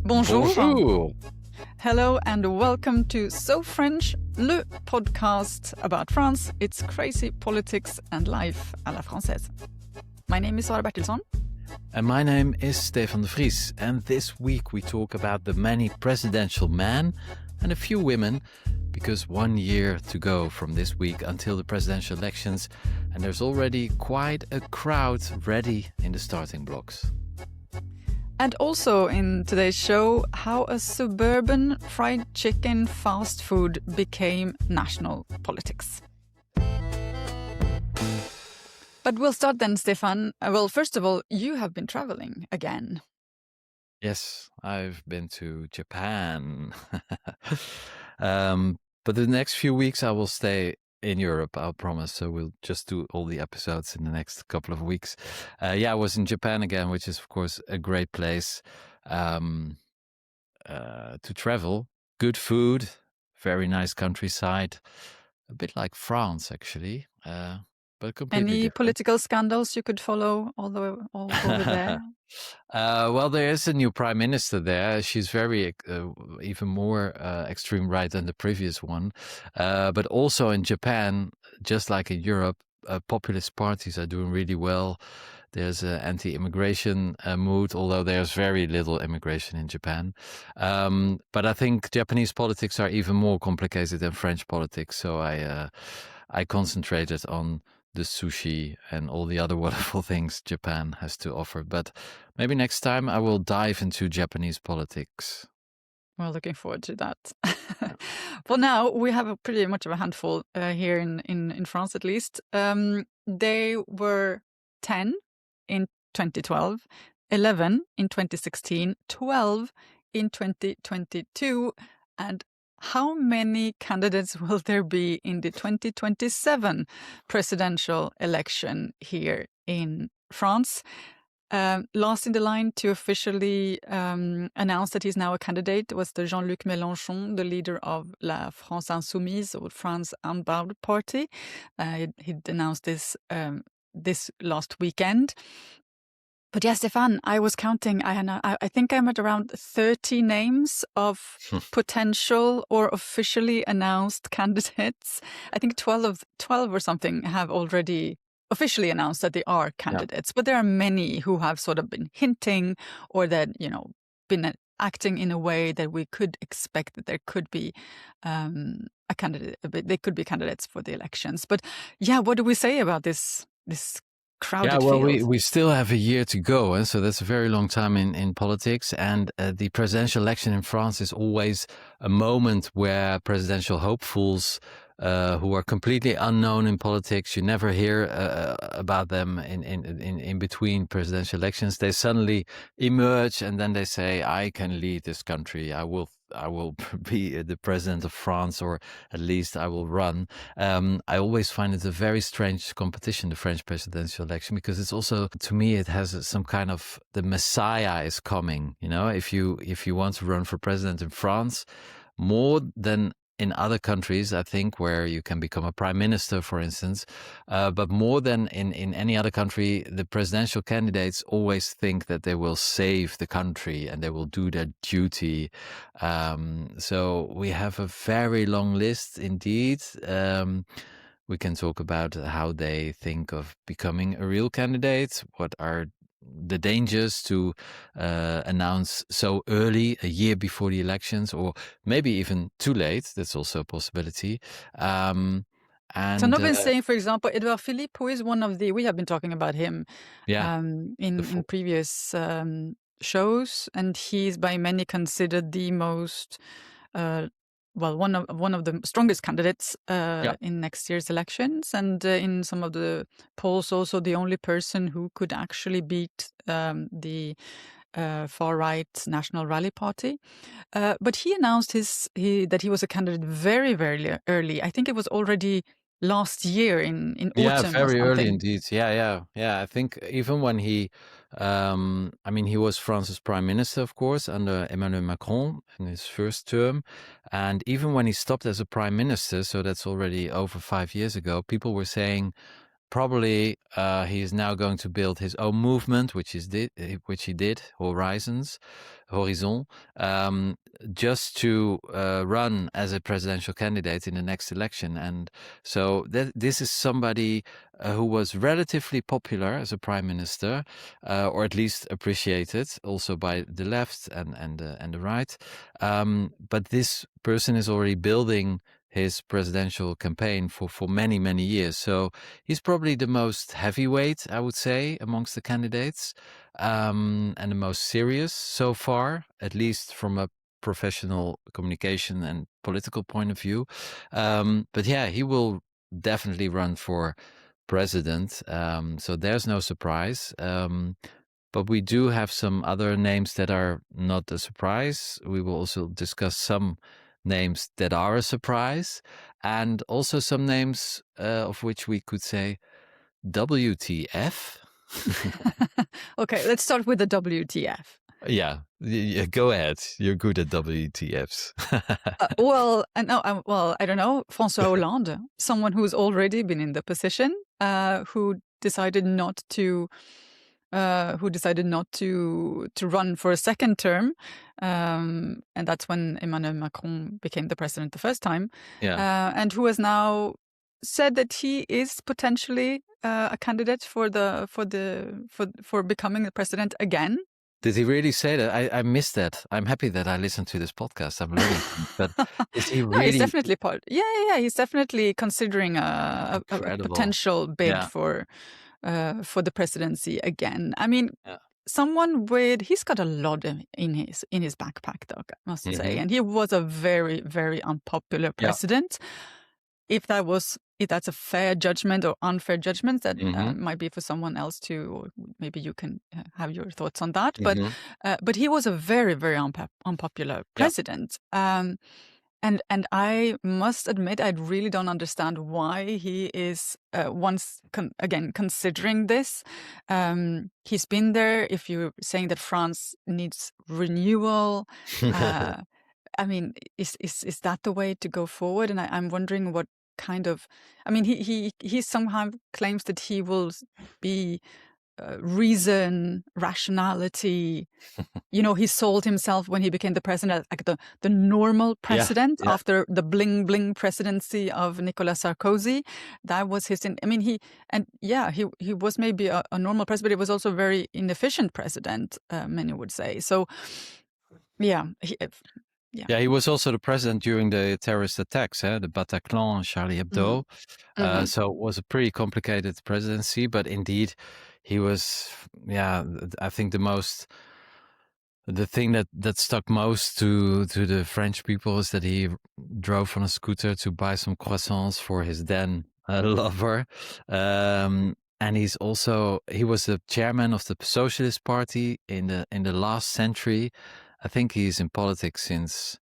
Bonjour. Bonjour. Hello and welcome to So French, le podcast about France, its crazy politics and life à la française. My name is Sara Bertillson. And my name is Stefan Vries. And this week we talk about the many presidential men and a few women, because 1 year to go from this week until the presidential elections, and there's already quite a crowd ready in the starting blocks. And also in today's show, how a suburban fried chicken fast food became national politics. But we'll start then, Stefan. Well, first of all, you have been traveling again. Yes, I've been to Japan. But the next few weeks I will stay in Europe, I'll promise. So we'll just do all the episodes in the next couple of weeks. I was in Japan again, which is, of course, a great place to travel. Good food, very nice countryside. A bit like France, actually, but completely Any different. political scandals you could follow all over there? Well, there is a new prime minister there. She's very even more extreme right than the previous one. But also in Japan, just like in Europe, populist parties are doing really well. There's an anti-immigration mood, although there's very little immigration in Japan. But I think Japanese politics are even more complicated than French politics. So I concentrated on the sushi and all the other wonderful things Japan has to offer. But maybe next time I will dive into Japanese politics. Well, looking forward to that. Well, now we have pretty much of a handful here in France, at least. They were 10 in 2012, 11 in 2016, 12 in 2022, and how many candidates will there be in the 2027 presidential election here in France? Last in the line to officially announce that he's now a candidate was the Jean-Luc Mélenchon, the leader of La France Insoumise, or France Unbowed Party. He'd announced this last weekend. But yes, Stefan, I was counting. I think I'm at around 30 names of potential or officially announced candidates. I think 12 or something have already officially announced that they are candidates. Yeah. But there are many who have sort of been hinting or that, been acting in a way that we could expect that there could be a candidate. They could be candidates for the elections. But yeah, what do we say about this crowded well, field? we still have a year to go, and so that's a very long time in politics. And the presidential election in France is always a moment where presidential hopefuls who are completely unknown in politics, you never hear about them in between presidential elections. They suddenly emerge, and then they say, "I can lead this country. I will be the president of France, or at least I will run." I always find it a very strange competition, the French presidential election, because it's also, to me, it has some kind of, the Messiah is coming. If you want to run for president in France, more than in other countries, I think, where you can become a prime minister, for instance, but more than in any other country, the presidential candidates always think that they will save the country and they will do their duty. So we have a very long list indeed. We can talk about how they think of becoming a real candidate, what are the dangers to announce so early, a year before the elections, or maybe even too late. That's also a possibility. And so I've been saying, for example, Édouard Philippe, who is one of we have been talking about him in previous shows, and he's by many considered the most one of the strongest candidates in next year's elections, and in some of the polls also the only person who could actually beat the far-right National Rally Party. But he announced that he was a candidate very, very early. I think it was already last year in autumn. Yeah, very early indeed. Yeah. I think even when he he was France's prime minister, of course, under Emmanuel Macron in his first term. And even when he stopped as a prime minister, so that's already over 5 years ago, people were saying, probably he is now going to build his own movement, which he did, Horizon, just to run as a presidential candidate in the next election. And so this is somebody who was relatively popular as a prime minister, or at least appreciated also by the left and the right. But this person is already building his presidential campaign for many, many years. So he's probably the most heavyweight, I would say, amongst the candidates, and the most serious so far, at least from a professional communication and political point of view. But yeah, he will definitely run for president. So there's no surprise. But we do have some other names that are not a surprise. We will also discuss some names that are a surprise, and also some names of which we could say WTF. Okay, let's start with the WTF. Yeah, go ahead. You're good at WTFs. Well, I don't know. François Hollande, someone who's already been in the position, who decided not to run for a second term, and that's when Emmanuel Macron became the president the first time. Yeah. And who has now said that he is potentially a candidate for becoming the president again. Did he really say that? I missed that. I'm happy that I listened to this podcast. I'm learning. But is he really? No, he's definitely Yeah. He's definitely considering a potential bid for the presidency again. I mean, he's got a lot in his backpack, though, I must say, and he was a very, very unpopular president. If that's a fair judgment or unfair judgment, that might be for someone else too, or maybe you can have your thoughts on that. But he was a very, very unpopular president. And I must admit, I really don't understand why he is again considering this. He's been there. If you're saying that France needs renewal, I mean, is that the way to go forward? And I'm wondering what kind of. I mean, he somehow claims that he will be reason, rationality. He sold himself when he became the president, like the normal president after the bling bling presidency of Nicolas Sarkozy. That was his. I mean, he was maybe a normal president, but he was also a very inefficient president. Many would say so. Yeah. He was also the president during the terrorist attacks, the Bataclan and Charlie Hebdo. So it was a pretty complicated presidency, but indeed, he was, I think the thing that stuck most to the French people is that he drove on a scooter to buy some croissants for his then lover. And he was the chairman of the Socialist Party in the last century. I think he's in politics since,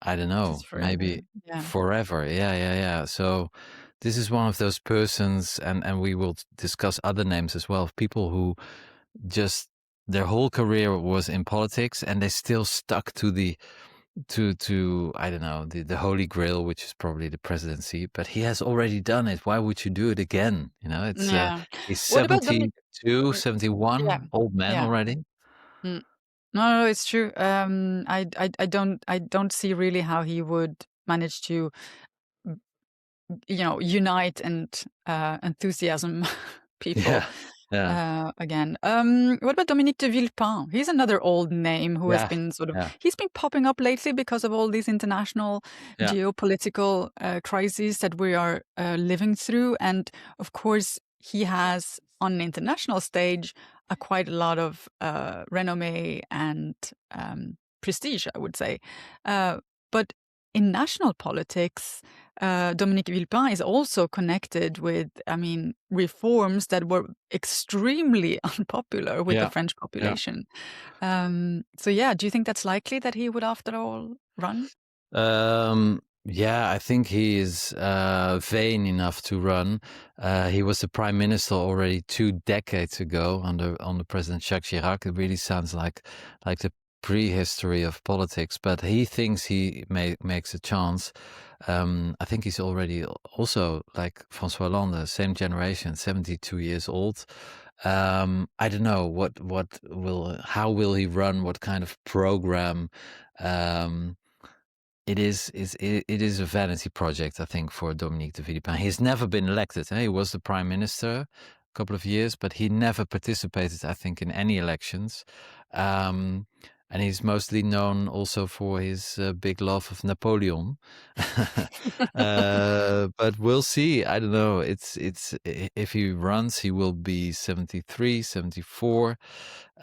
I don't know, maybe forever. Yeah. So this is one of those persons, and we will discuss other names as well, of people who just their whole career was in politics and they still stuck to I don't know, the holy grail, which is probably the presidency, but he has already done it. Why would you do it again? It's he's 72, 71, old man already. No, it's true. I don't see really how he would manage to, unite and enthusiasm people again. What about Dominique de Villepin? He's another old name who has been he's been popping up lately because of all these international geopolitical crises that we are living through, and of course he has on an international stage quite a lot of renommee and prestige, I would say. But in national politics, Dominique Villepin is also connected with, reforms that were extremely unpopular with the French population. Do you think that's likely that he would, after all, run? I think he is vain enough to run. He was the prime minister already 2 decades ago under President Jacques Chirac. It really sounds like the prehistory of politics, but he thinks he makes a chance. I think he's already also like François Hollande, same generation, 72 years old. I don't know how will he run, what kind of program. It is a vanity project, I think, for Dominique de Villepin. He's never been elected. He was the prime minister a couple of years, but he never participated, I think, in any elections. And he's mostly known also for his big love of Napoleon. But we'll see. I don't know. If he runs, he will be 73, 74.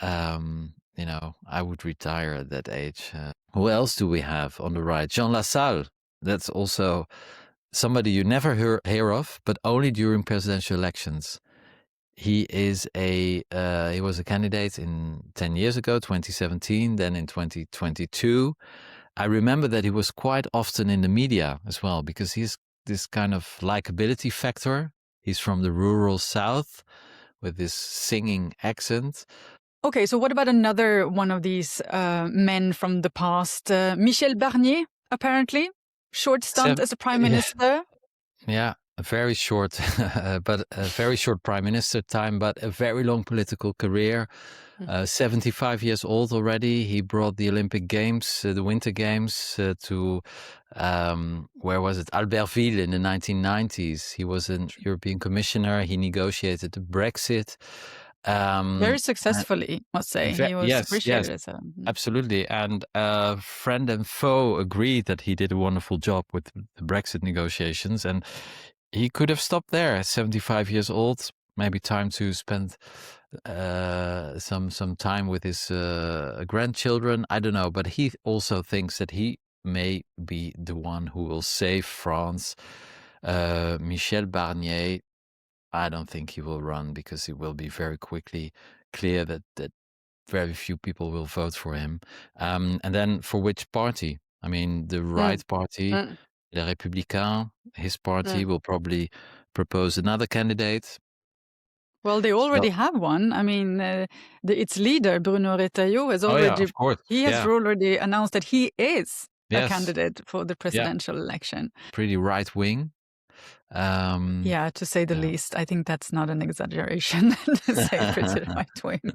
I would retire at that age. Who else do we have on the right? Jean Lassalle. That's also somebody you never hear of, but only during presidential elections. He was a candidate 10 years ago, 2017, then in 2022. I remember that he was quite often in the media as well, because he's this kind of likability factor. He's from the rural South with this singing accent. Okay, so what about another one of these men from the past? Michel Barnier, apparently. Short stunt as a prime minister. Yeah, a very short, but a very short prime minister time, but a very long political career. 75 years old already. He brought the Olympic Games, the Winter Games, to, where was it? Albertville in the 1990s. He was an European commissioner. He negotiated the Brexit. Very successfully, must say. He was appreciated. Yes, absolutely. And friend and foe agreed that he did a wonderful job with the Brexit negotiations. And he could have stopped there at 75 years old. Maybe time to spend some time with his grandchildren. I don't know. But he also thinks that he may be the one who will save France. Michel Barnier, I don't think he will run, because it will be very quickly clear that very few people will vote for him. And then for which party? I mean, the right party, Les Républicains, his party will probably propose another candidate. Well, they already have one. I mean, its leader, Bruno Retailleau, has already already announced that he is a candidate for the presidential election. Pretty right wing. To say the least. I think that's not an exaggeration to say pretty right wing.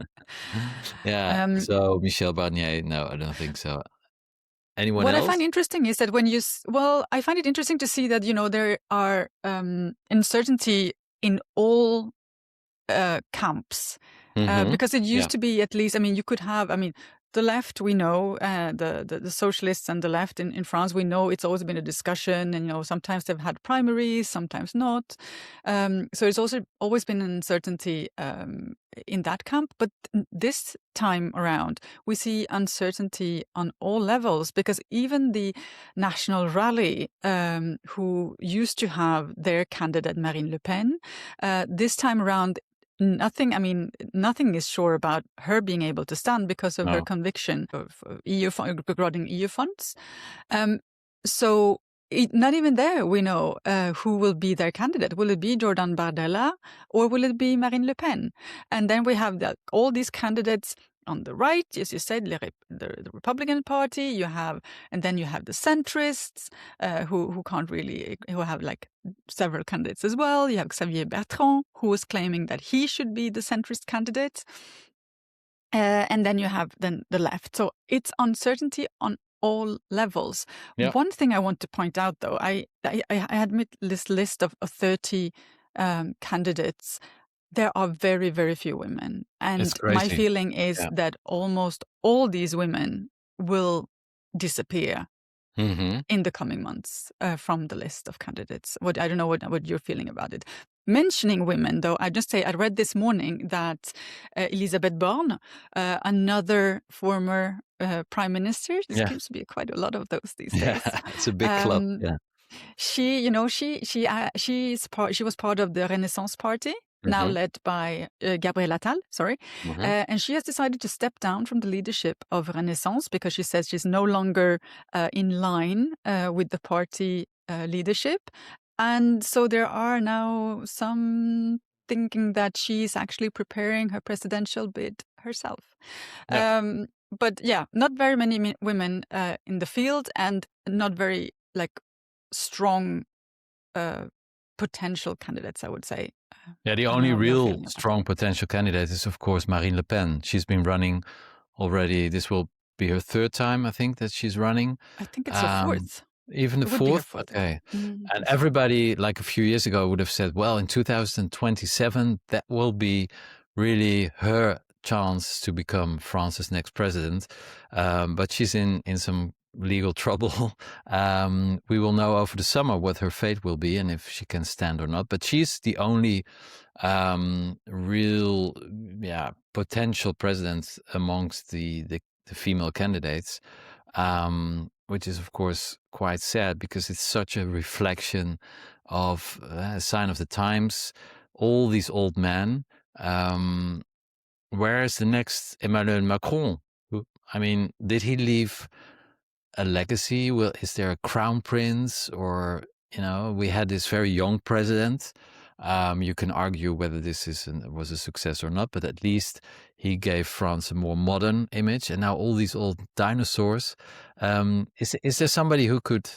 So Michel Barnier, no, I don't think so. Anyone else? What I find interesting is that I find it interesting to see that, there are uncertainty in all camps, because it used to be, at least, you could have, the left, we know, the socialists and the left in France, we know it's always been a discussion, and, sometimes they've had primaries, sometimes not. So it's also always been an uncertainty in that camp. But this time around, we see uncertainty on all levels, because even the National Rally, who used to have their candidate Marine Le Pen, this time around, nothing is sure about her being able to stand because of her conviction of regarding EU funds. So not even there we know who will be their candidate. Will it be Jordan Bardella or will it be Marine Le Pen? And then we have all these candidates on the right, as you said, the Republican Party. And then you have the centrists who have like several candidates as well. You have Xavier Bertrand, who is claiming that he should be the centrist candidate. And then you have the left. So it's uncertainty on all levels. Yeah. One thing I want to point out, though, I admit this list of 30 candidates. There are very, very few women. And my feeling is that almost all these women will disappear in the coming months from the list of candidates. I don't know what you're feeling about it. Mentioning women, though, I just say I read this morning that Elisabeth Borne, another former prime minister, there seems to be quite a lot of those these days. It's a big club. She was part of the Renaissance Party. Now led by Gabriel Attal, and she has decided to step down from the leadership of Renaissance because she says she's no longer in line with the party leadership. And so there are now some thinking that she's actually preparing her presidential bid herself. but yeah, not very many women in the field, and not very strong potential candidates, I would say. Yeah, the I don't only know your real feeling about strong potential candidate is, of course, Marine Le Pen. She's been running already. This will be her third time, I think, that she's running. I think it's her fourth. Even the It would be her fourth? fourth. Okay. I And think so. everybody, like a few years ago, would have said, well, in 2027, that will be really her chance to become France's next president. But she's in some legal trouble. We will know over the summer what her fate will be and if she can stand or not. But she's the only real potential president amongst the female candidates, which is of course quite sad because it's such a reflection of a sign of the times. All these old men. Where is the next Emmanuel Macron? I mean, did he leave a legacy? Well, is there a crown prince? Or, we had this very young president. You can argue whether this was a success or not, but at least he gave France a more modern image. And now all these old dinosaurs. Is there somebody who could,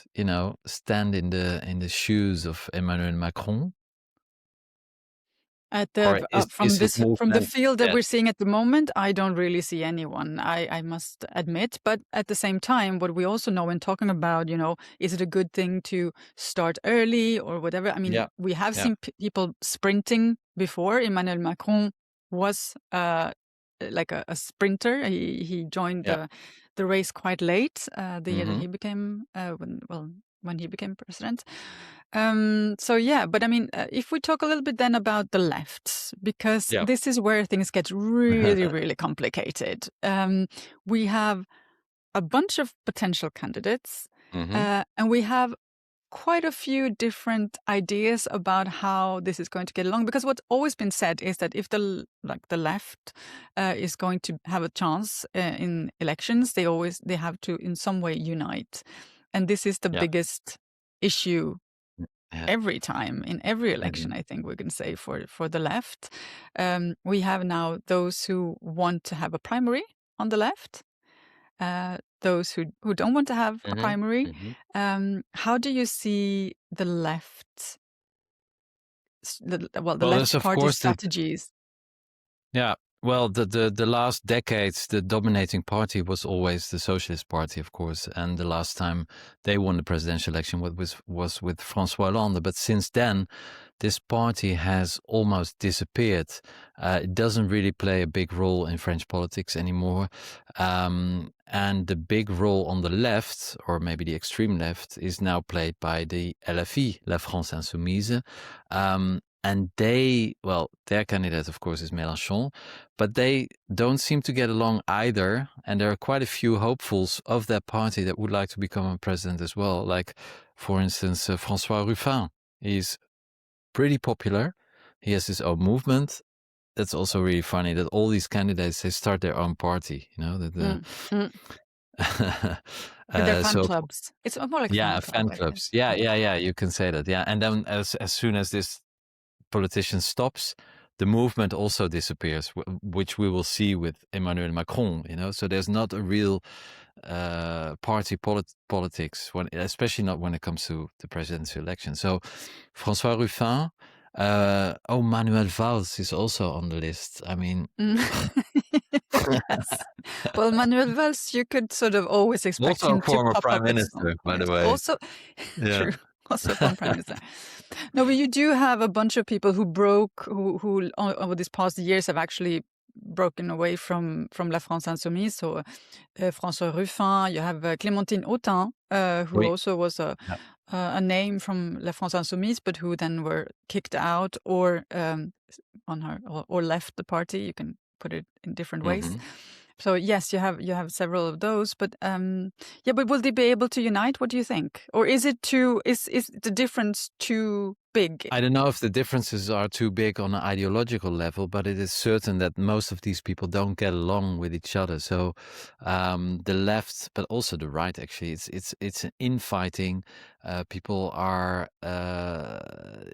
stand in the shoes of Emmanuel Macron? From the field that dead? we're seeing at the moment, I don't really see anyone, I must admit. But at the same time, what we also know when talking about, is it a good thing to start early or whatever? I mean, we have seen people sprinting before. Emmanuel Macron was like a sprinter. He joined the race quite late, the year that he became when he became president. But I mean, if we talk a little bit then about the left, because this is where things get really, really complicated. We have a bunch of potential candidates, and we have quite a few different ideas about how this is going to get along. Because what's always been said is that if the left is going to have a chance in elections, they have to in some way unite, and this is the biggest issue every time in every election. I think we can say for the left, we have now those who want to have a primary on the left, those who don't want to have a primary. How do you see the left? The left party strategies. Well, the last decades, the dominating party was always the Socialist Party, of course. And the last time they won the presidential election was with François Hollande. But since then, this party has almost disappeared. It doesn't really play a big role in French politics anymore. And the big role on the left, or maybe the extreme left, is now played by the LFI, La France Insoumise. And their candidate, of course, is Mélenchon, but they don't seem to get along either. And there are quite a few hopefuls of that party that would like to become a president as well. Like, for instance, François Ruffin. He's pretty popular. He has his own movement. That's also really funny that all these candidates, they start their own party, With their fan clubs. It's more like fan clubs. Yeah. You can say that. Yeah. And then as soon as this politician stops, the movement also disappears, which we will see with Emmanuel Macron. So there's not a real party politics, especially not when it comes to the presidential election. So François Ruffin, Manuel Valls is also on the list. I mean, yes. Well, Manuel Valls, you could sort of always expect also him former to pop prime up minister, by the way. Also, true. Also former prime minister. No, but you do have a bunch of people who who over these past years have actually broken away from La France Insoumise. So François Ruffin, you have Clémentine Autain, who also was a name from La France Insoumise, but who then were kicked out or or left the party. You can put it in different ways. So yes, you have several of those, but but will they be able to unite? What do you think? Or is it is the difference too big? I don't know if the differences are too big on an ideological level, but it is certain that most of these people don't get along with each other. So the left, but also the right, actually, it's an infighting. People are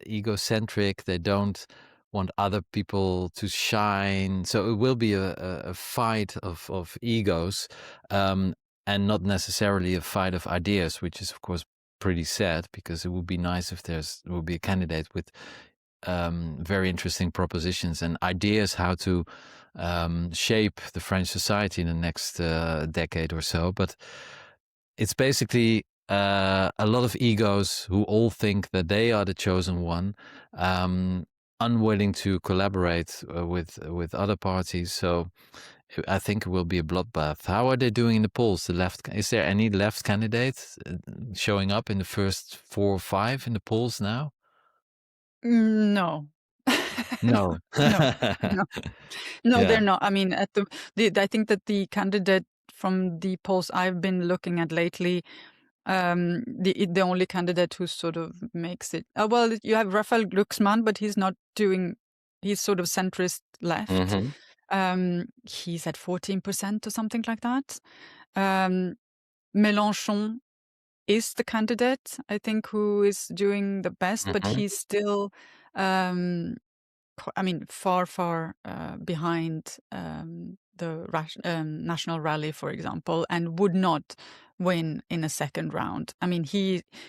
egocentric. They don't want other people to shine. So it will be a fight of egos, and not necessarily a fight of ideas, which is of course pretty sad, because it would be nice if there would be a candidate with very interesting propositions and ideas how to shape the French society in the next decade or so. But it's basically a lot of egos who all think that they are the chosen one, unwilling to collaborate with other parties. So I think it will be a bloodbath. How are they doing in the polls? Is there any left candidate showing up in the first 4 or 5 in the polls now? No. No. No, no. No, Yeah. they're not. I mean, I think that the candidate from the polls I've been looking at lately, the only candidate who sort of makes it. Well, you have Raphael Glucksmann, but he's sort of centrist left. Mm-hmm. He's at 14% or something like that. Mélenchon is the candidate, I think, who is doing the best, but Mm-hmm. he's still, far behind the National Rally, for example, and would not win in a second round. I mean,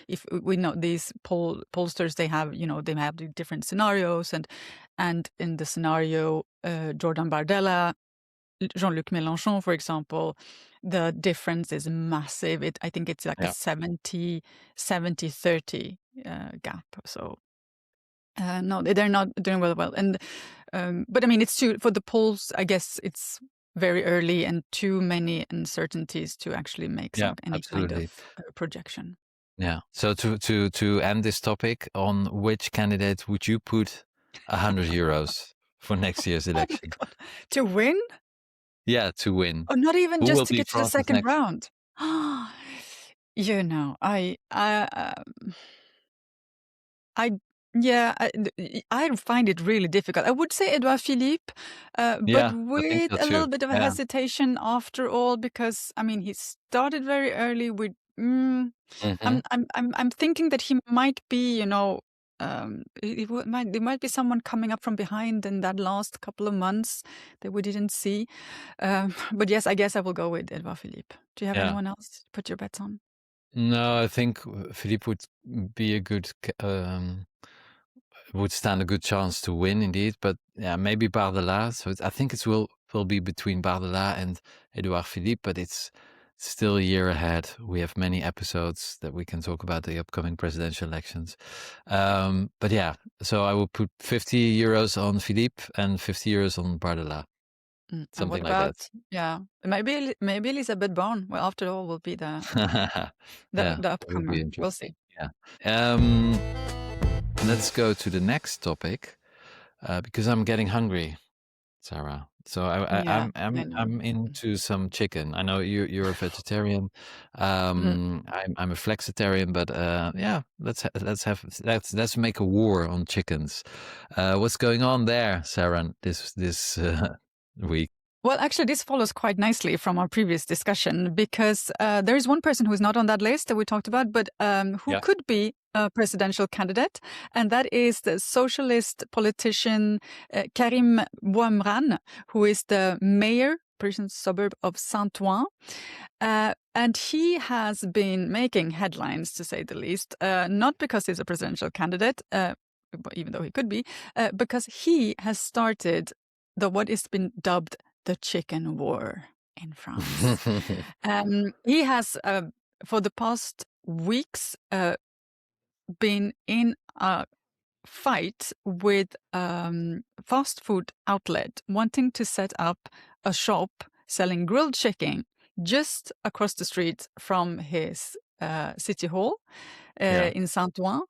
if we know these pollsters, they have the different scenarios, and in the scenario, Jordan Bardella, Jean-Luc Mélenchon, for example, the difference is massive. I think it's like a 70-30 gap. So no, they're not doing well. And but I mean, it's for the polls. I guess it's very early and too many uncertainties to actually make any kind of projection. Yeah. So to end this topic, on which candidate would you put 100 euros for next year's election? Oh my God. To win? Yeah, to win. Oh, not even Who just will to be get to the France's second next? round. I find it really difficult. I would say Édouard Philippe, Yeah, but I think with so a too. little bit of a Yeah. hesitation after all, because I mean he started very early with. Mm-hmm. I'm thinking that he might be, there might be someone coming up from behind in that last couple of months that we didn't see. But yes, I guess I will go with Édouard Philippe. Do you have anyone else to put your bets on? No, I think Philippe would be would stand a good chance to win indeed. But yeah, maybe Bardella. So I think it will be between Bardella and Édouard Philippe, but it's still a year ahead. We have many episodes that we can talk about the upcoming presidential elections. But yeah, so I will put 50 euros on Philippe and 50 euros on Bardella. Something like that. Yeah, maybe Elisabeth Born. Well, after all, will be the upcomer. Be We'll see. Yeah. Let's go to the next topic, because I'm getting hungry, Sarah. So I'm into some chicken. I know you're a vegetarian. I'm a flexitarian, but yeah, let's make a war on chickens. What's going on there, Sarah? This week. Well, actually, this follows quite nicely from our previous discussion, because there is one person who is not on that list that we talked about, but who could be a presidential candidate, and that is the socialist politician Karim Bouamran, who is the mayor, Parisian suburb of Saint-Ouen. And he has been making headlines, to say the least, not because he's a presidential candidate, even though he could be, because he has started what has been dubbed the chicken war in France. He has, for the past weeks, been in a fight with fast food outlet wanting to set up a shop selling grilled chicken just across the street from his city hall in Saint-Ouen.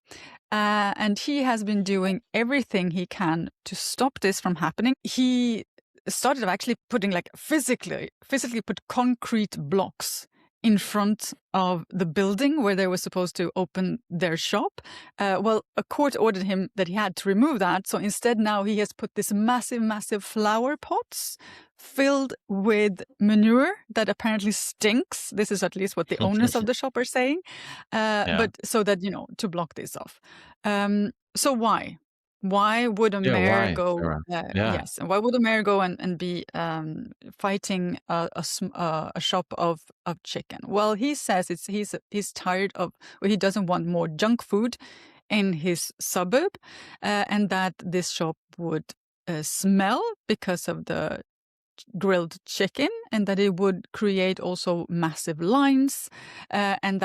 And he has been doing everything he can to stop this from happening. He started actually putting physically put concrete blocks in front of the building where they were supposed to open their shop. Well, a court ordered him that he had to remove that. So instead now he has put this massive flower pots filled with manure that apparently stinks. This is at least what the owners of the shop are saying. But so that, to block this off. So why? Why would a Yeah, mayor why, go? Sarah? Yeah. Yes, and why would a mayor go and be fighting a shop of chicken? Well, he says he's tired of, or he doesn't want more junk food in his suburb, and that this shop would smell because of the grilled chicken, and that it would create also massive lines, and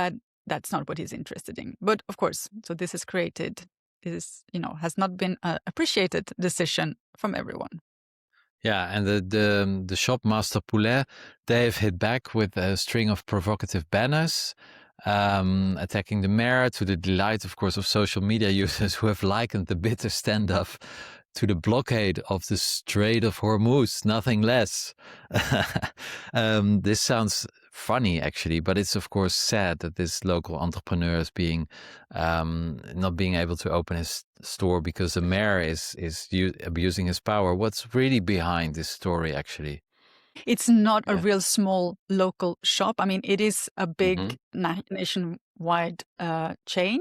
that's not what he's interested in. But of course, so this has created has not been an appreciated decision from everyone. Yeah, and the shop Master Poulet, they've hit back with a string of provocative banners, attacking the mayor, to the delight, of course, of social media users who have likened the bitter standoff to the blockade of the Strait of Hormuz, nothing less. This sounds funny, actually, but it's of course sad that this local entrepreneur is being not being able to open his store because the mayor is abusing his power. What's really behind this story, actually? It's not a Yeah. real small local shop. I mean, it is a big Mm-hmm. nationwide chain.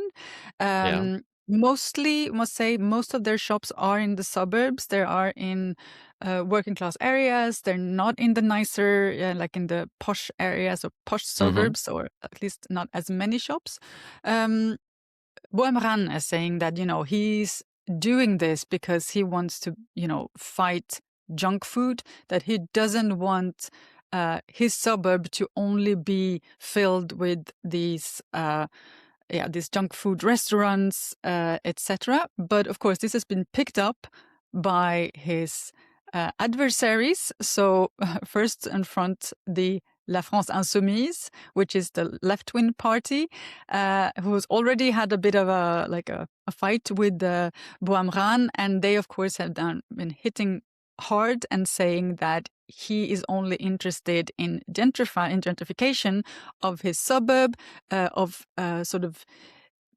Yeah. Mostly, must say, most of their shops are in the suburbs. They are in working class areas. They're not in the nicer, like in the posh areas or posh Mm-hmm. suburbs, or at least not as many shops. Um, Boemran is saying that, he's doing this because he wants to, fight junk food, that he doesn't want his suburb to only be filled with these junk food restaurants, etc. But of course, this has been picked up by his adversaries. So first and front, the La France Insoumise, which is the left-wing party, who's already had a bit of a fight with Boamran, and they of course have been hitting hard and saying that he is only interested in gentrification of his suburb, of sort of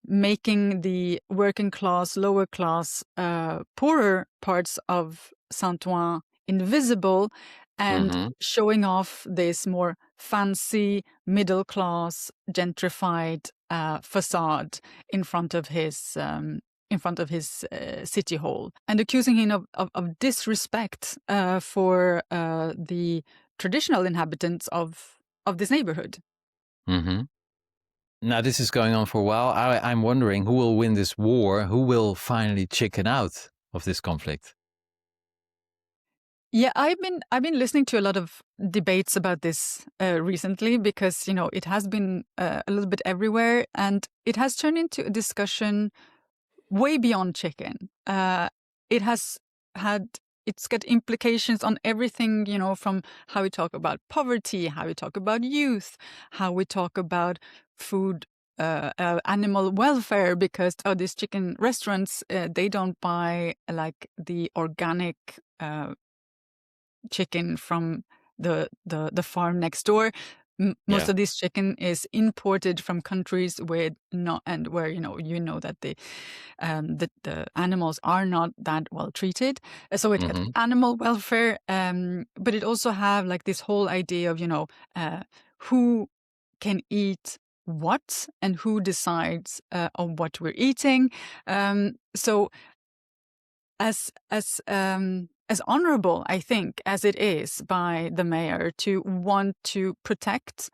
making the working class, lower class, poorer parts of Saint-Ouen invisible, and Mm-hmm. showing off this more fancy, middle class, gentrified facade in front of his city hall, and accusing him of disrespect for the traditional inhabitants of this neighborhood. Mm-hmm. Now, this is going on for a while. I'm wondering who will win this war? Who will finally chicken out of this conflict? Yeah, I've been listening to a lot of debates about this recently, because it has been a little bit everywhere, and it has turned into a discussion way beyond chicken. It has had it's got implications on everything, from how we talk about poverty, how we talk about youth, how we talk about food, animal welfare, because these chicken restaurants, they don't buy like the organic chicken from the farm next door. Most Yeah. of this chicken is imported from countries with not, and where that the animals are not that well treated. So it got Mm-hmm. animal welfare, but it also have like this whole idea of who can eat what and who decides on what we're eating. So as honorable, I think, as it is by the mayor to want to protect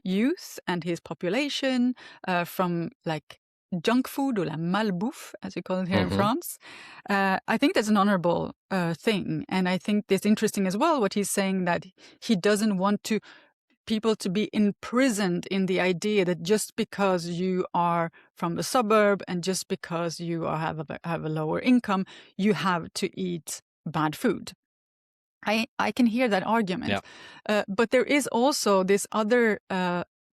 youth and his population from like junk food, or la malbouffe, as we call it here in Mm-hmm. France, I think that's an honorable thing. And I think it's interesting as well what he's saying, that he doesn't want people to be imprisoned in the idea that just because you are from the suburb and just because you have a lower income, you have to eat bad food. I can hear that argument, Yeah. but there is also this other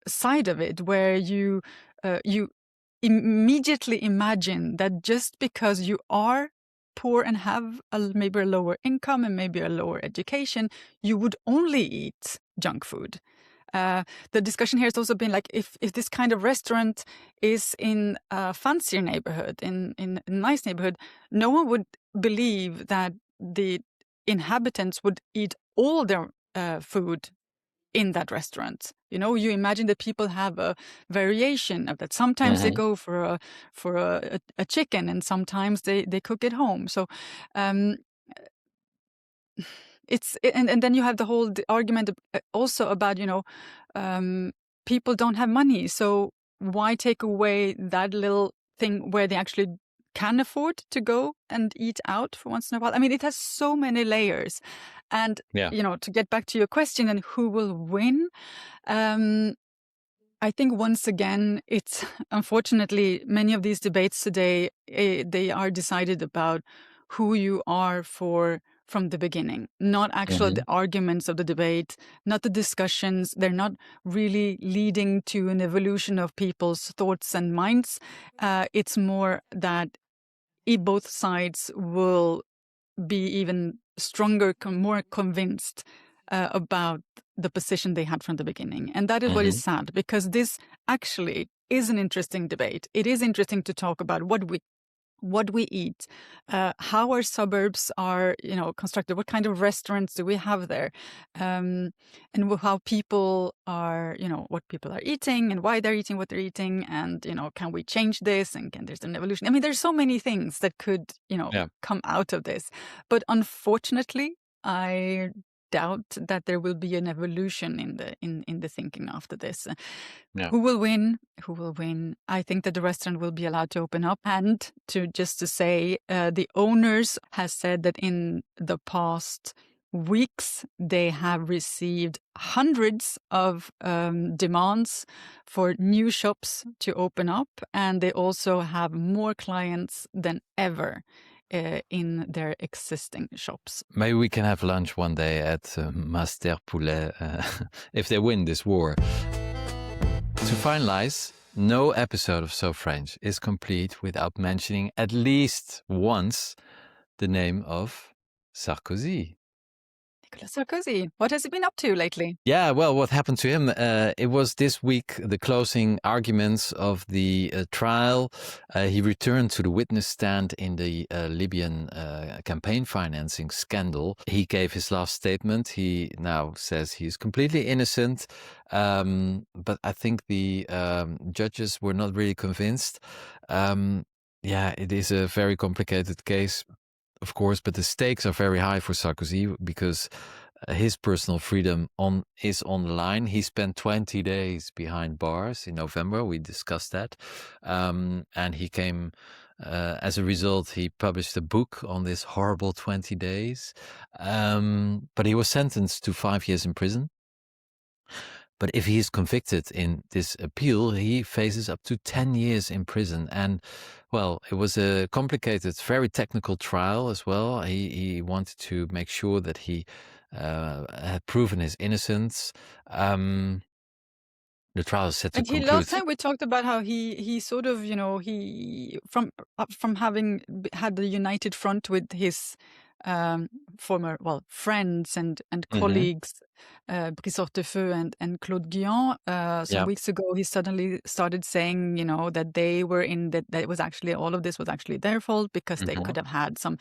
side of it where you immediately imagine that just because you are poor and have maybe a lower income and maybe a lower education, you would only eat junk food. The discussion here has also been like, if this kind of restaurant is in a fancier neighborhood, in a nice neighborhood, no one would believe that the inhabitants would eat all their food in that restaurant. You know, you imagine that people have a variation of that. Sometimes they go for a chicken, and sometimes they cook it home. So and then you have the whole argument also about, you know, people don't have money, so why take away that little thing where they actually can afford to go and eat out for once in a while? I mean, it has so many layers. And, you know, to get back to your question and who will win, I think once again, it's unfortunately many of these debates today, they are decided about who you are from the beginning, not actual the arguments of the debate, not the discussions. They're not really leading to an evolution of people's thoughts and minds. It's more that both sides will be even stronger, more convinced about the position they had from the beginning. And that is what is sad, because this actually is an interesting debate. It is interesting to talk about what we eat, how our suburbs are, you know, constructed, what kind of restaurants do we have there, and how people are, you know, what people are eating and why they're eating what they're eating, and, you know, can we change this, and can there's an evolution? I mean, there's so many things that could, you know, come out of this, but unfortunately, I doubt that there will be an evolution in the thinking after this. Who will win? Who will win? I think that the restaurant will be allowed to open up. And to say, the owners has said that in the past weeks, they have received hundreds of demands for new shops to open up. And they also have more clients than ever in their existing shops. Maybe we can have lunch one day at Master Poulet if they win this war. To finalize, no episode of So French is complete without mentioning at least once the name of Sarkozy. Nicolas Sarkozy. What has he been up to lately? Yeah, well, what happened to him? It was this week, the closing arguments of the trial. He returned to the witness stand in the Libyan campaign financing scandal. He gave his last statement. He now says he's completely innocent. But I think the judges were not really convinced. Yeah, it is a very complicated case, of course, but the stakes are very high for Sarkozy because his personal freedom is on the line. He spent 20 days behind bars in November. We discussed that. And he came, as a result, he published a book on this horrible 20 days. But he was sentenced to 5 years in prison. But if he is convicted in this appeal, he faces up to 10 years in prison. And, well, it was a complicated, very technical trial as well. He wanted to make sure that he had proven his innocence. The trial is set to conclude. Last time we talked about how he sort of, you know, he from having had the united front with his former friends and colleagues, Brice Hortefeux and Claude Guillon. Some weeks ago, he suddenly started saying, you know, that they were that it was actually, all of this was actually their fault because they could have had some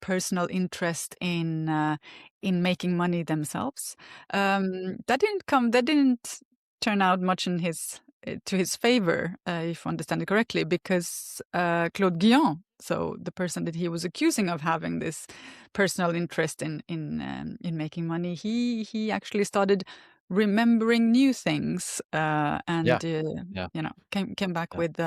personal interest in making money themselves. That didn't turn out much in to his favor, if I understand it correctly, because Claude Guillon, so the person that he was accusing of having this personal interest in making money, he actually started remembering new things and you know, came back with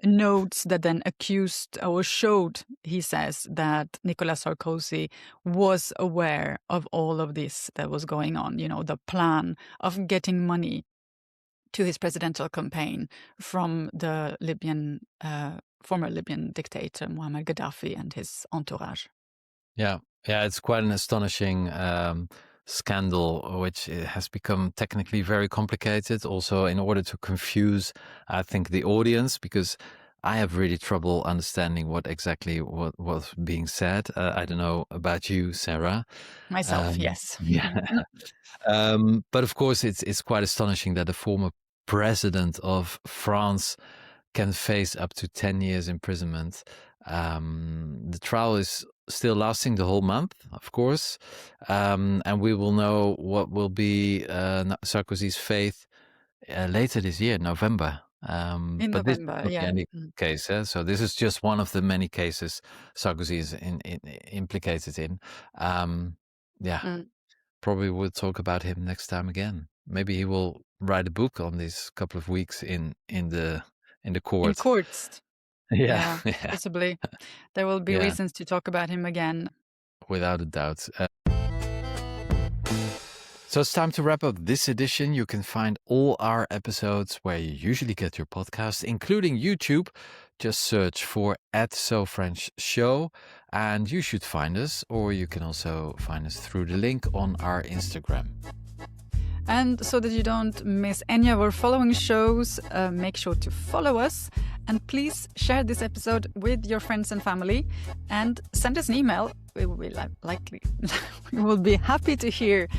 notes that then accused or showed, he says, that Nicolas Sarkozy was aware of all of this that was going on, you know, the plan of getting money to his presidential campaign from the former Libyan dictator Muammar Gaddafi and his entourage. Yeah, it's quite an astonishing scandal, which has become technically very complicated. Also, in order to confuse, I think, the audience, because I have really trouble understanding what was being said. I don't know about you, Sarah. Myself, yes. Yeah. But of course, it's quite astonishing that the former president of France can face up to 10 years imprisonment. The trial is still lasting the whole month, of course, and we will know what will be Sarkozy's fate later this year, November. In But this is November, not the yeah. only case. So this is just one of the many cases Sarkozy is implicated in. Probably we'll talk about him next time again. Maybe he will write a book on these couple of weeks in the court. In courts. Yeah. Possibly. There will be reasons to talk about him again. Without a doubt. So it's time to wrap up this edition. You can find all our episodes where you usually get your podcast, including YouTube. Just search for @SoFrenchShow and you should find us, or you can also find us through the link on our Instagram. And so that you don't miss any of our following shows, make sure to follow us. And please share this episode with your friends and family and send us an email. We will be happy to hear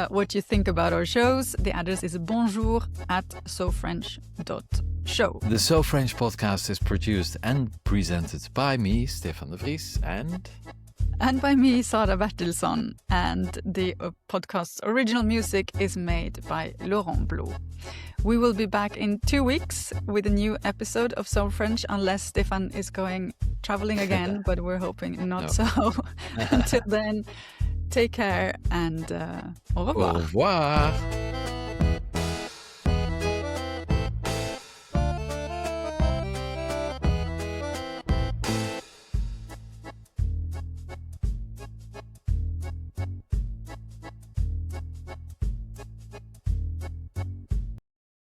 what you think about our shows. The address is bonjour@sofrench.show. The So French podcast is produced and presented by me, Stefan de Vries, and by me, Sara Bertillson. And the podcast's original music is made by Laurent Blou. We will be back in 2 weeks with a new episode of So French, unless Stefan is going traveling again, but we're hoping not so. Until then, take care and au revoir. Au revoir.